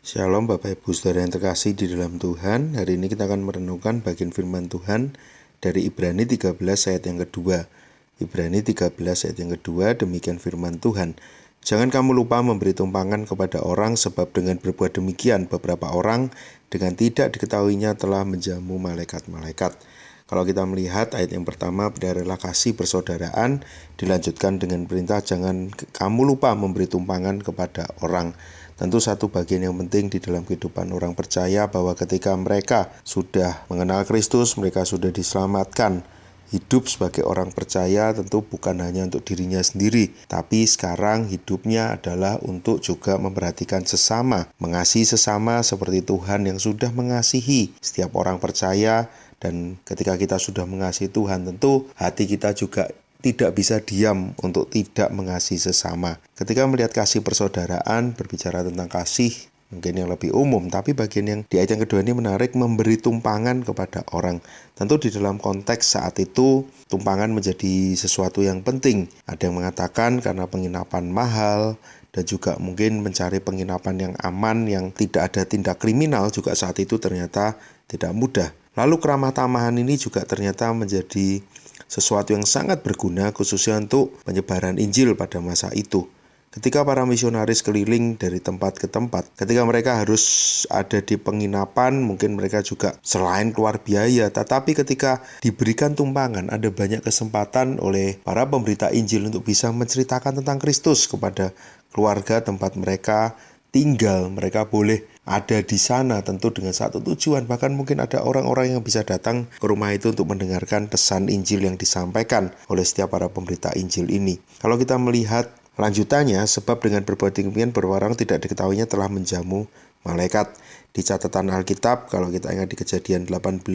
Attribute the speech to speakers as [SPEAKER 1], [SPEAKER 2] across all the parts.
[SPEAKER 1] Shalom Bapak Ibu Saudara yang terkasih di dalam Tuhan. Hari ini kita akan merenungkan bagian firman Tuhan dari Ibrani 13 ayat yang kedua. Ibrani 13 ayat yang kedua, demikian firman Tuhan. Jangan kamu lupa memberi tumpangan kepada orang, sebab dengan berbuat demikian beberapa orang dengan tidak diketahuinya telah menjamu malaikat-malaikat. Kalau kita melihat ayat yang pertama, berdarilah kasih persaudaraan, dilanjutkan dengan perintah jangan kamu lupa memberi tumpangan kepada orang. Tentu satu bagian yang penting di dalam kehidupan orang percaya bahwa ketika mereka sudah mengenal Kristus, mereka sudah diselamatkan. Hidup sebagai orang percaya tentu bukan hanya untuk dirinya sendiri, tapi sekarang hidupnya adalah untuk juga memperhatikan sesama, mengasihi sesama seperti Tuhan yang sudah mengasihi setiap orang percaya. Dan ketika kita sudah mengasihi Tuhan, tentu hati kita juga tidak bisa diam untuk tidak mengasihi sesama. Ketika melihat kasih persaudaraan, berbicara tentang kasih mungkin yang lebih umum, tapi bagian yang di ayat yang kedua ini menarik, memberi tumpangan kepada orang. Tentu di dalam konteks saat itu, tumpangan menjadi sesuatu yang penting. Ada yang mengatakan karena penginapan mahal, dan juga mungkin mencari penginapan yang aman, yang tidak ada tindak kriminal juga saat itu ternyata tidak mudah. Lalu keramah tamahan ini juga ternyata menjadi sesuatu yang sangat berguna khususnya untuk penyebaran Injil pada masa itu. Ketika para misionaris keliling dari tempat ke tempat, ketika mereka harus ada di penginapan, mungkin mereka juga selain keluar biaya, tetapi ketika diberikan tumpangan, ada banyak kesempatan oleh para pemberita Injil untuk bisa menceritakan tentang Kristus kepada keluarga tempat mereka tinggal. Mereka boleh ada di sana tentu dengan satu tujuan. Bahkan mungkin ada orang-orang yang bisa datang ke rumah itu untuk mendengarkan pesan Injil yang disampaikan oleh setiap para pemberita Injil ini. Kalau kita melihat lanjutannya, sebab dengan berbuat demikian beberapa orang tidak diketahuinya telah menjamu malaikat. Di catatan Alkitab, kalau kita ingat di Kejadian 18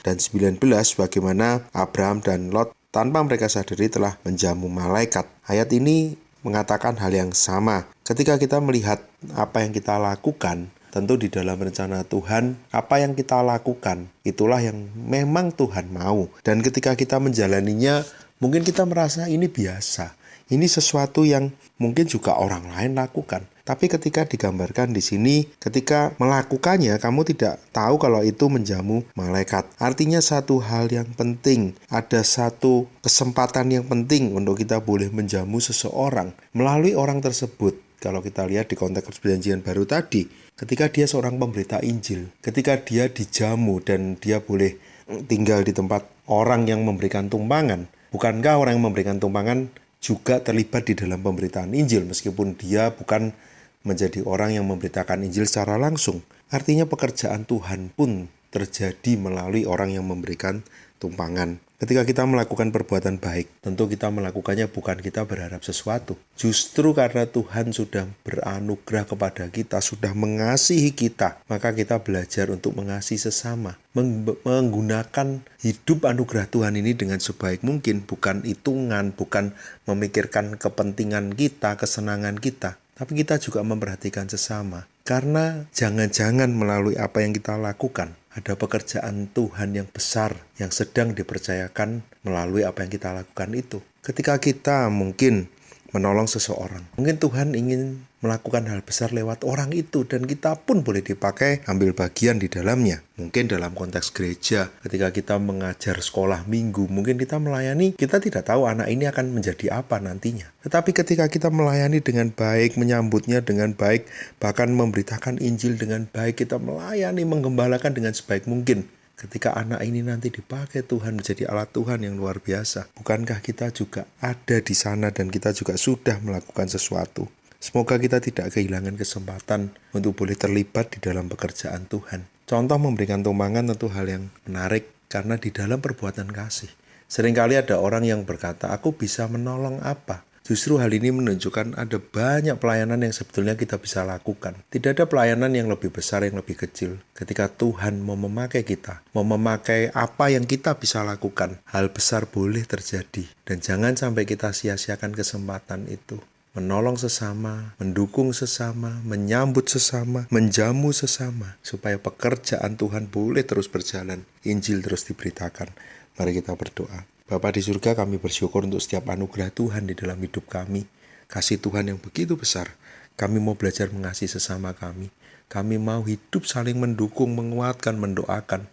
[SPEAKER 1] dan 19, bagaimana Abraham dan Lot tanpa mereka sadari telah menjamu malaikat. Ayat ini mengatakan hal yang sama. Ketika kita melihat apa yang kita lakukan, tentu di dalam rencana Tuhan, apa yang kita lakukan, itulah yang memang Tuhan mau. Dan ketika kita menjalaninya, mungkin kita merasa ini biasa. Ini sesuatu yang mungkin juga orang lain lakukan. Tapi ketika digambarkan di sini, ketika melakukannya, kamu tidak tahu kalau itu menjamu malaikat. Artinya satu hal yang penting, ada satu kesempatan yang penting untuk kita boleh menjamu seseorang melalui orang tersebut. Kalau kita lihat di konteks perjanjian baru tadi, ketika dia seorang pemberita Injil, ketika dia dijamu dan dia boleh tinggal di tempat orang yang memberikan tumpangan, bukankah orang yang memberikan tumpangan juga terlibat di dalam pemberitaan Injil meskipun dia bukan menjadi orang yang memberitakan Injil secara langsung? Artinya pekerjaan Tuhan pun terjadi melalui orang yang memberikan tumpangan. Ketika kita melakukan perbuatan baik, tentu kita melakukannya bukan kita berharap sesuatu. Justru karena Tuhan sudah beranugerah kepada kita, sudah mengasihi kita, maka kita belajar untuk mengasihi sesama. Menggunakan hidup anugerah Tuhan ini dengan sebaik mungkin, bukan hitungan, bukan memikirkan kepentingan kita, kesenangan kita. Tapi kita juga memperhatikan sesama. Karena jangan-jangan melalui apa yang kita lakukan, ada pekerjaan Tuhan yang besar yang sedang dipercayakan melalui apa yang kita lakukan itu. Ketika kita mungkin menolong seseorang, mungkin Tuhan ingin melakukan hal besar lewat orang itu, dan kita pun boleh dipakai ambil bagian di dalamnya. Mungkin dalam konteks gereja, ketika kita mengajar sekolah minggu, mungkin kita melayani, kita tidak tahu anak ini akan menjadi apa nantinya. Tetapi ketika kita melayani dengan baik, menyambutnya dengan baik, bahkan memberitakan Injil dengan baik, kita melayani, menggembalakan dengan sebaik mungkin. Ketika anak ini nanti dipakai Tuhan menjadi alat Tuhan yang luar biasa, bukankah kita juga ada di sana dan kita juga sudah melakukan sesuatu? Semoga kita tidak kehilangan kesempatan untuk boleh terlibat di dalam pekerjaan Tuhan. Contoh memberikan tumpangan tentu hal yang menarik karena di dalam perbuatan kasih. Seringkali ada orang yang berkata, aku bisa menolong apa? Justru hal ini menunjukkan ada banyak pelayanan yang sebetulnya kita bisa lakukan. Tidak ada pelayanan yang lebih besar, yang lebih kecil. Ketika Tuhan mau memakai kita, mau memakai apa yang kita bisa lakukan, hal besar boleh terjadi. Dan jangan sampai kita sia-siakan kesempatan itu. Menolong sesama, mendukung sesama, menyambut sesama, menjamu sesama, supaya pekerjaan Tuhan boleh terus berjalan, Injil terus diberitakan. Mari kita berdoa. Bapa di surga, kami bersyukur untuk setiap anugerah Tuhan di dalam hidup kami. Kasih Tuhan yang begitu besar. Kami mau belajar mengasihi sesama kami. Kami mau hidup saling mendukung, menguatkan, mendoakan,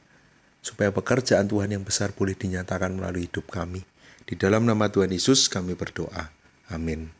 [SPEAKER 1] supaya pekerjaan Tuhan yang besar boleh dinyatakan melalui hidup kami. Di dalam nama Tuhan Yesus kami berdoa. Amin.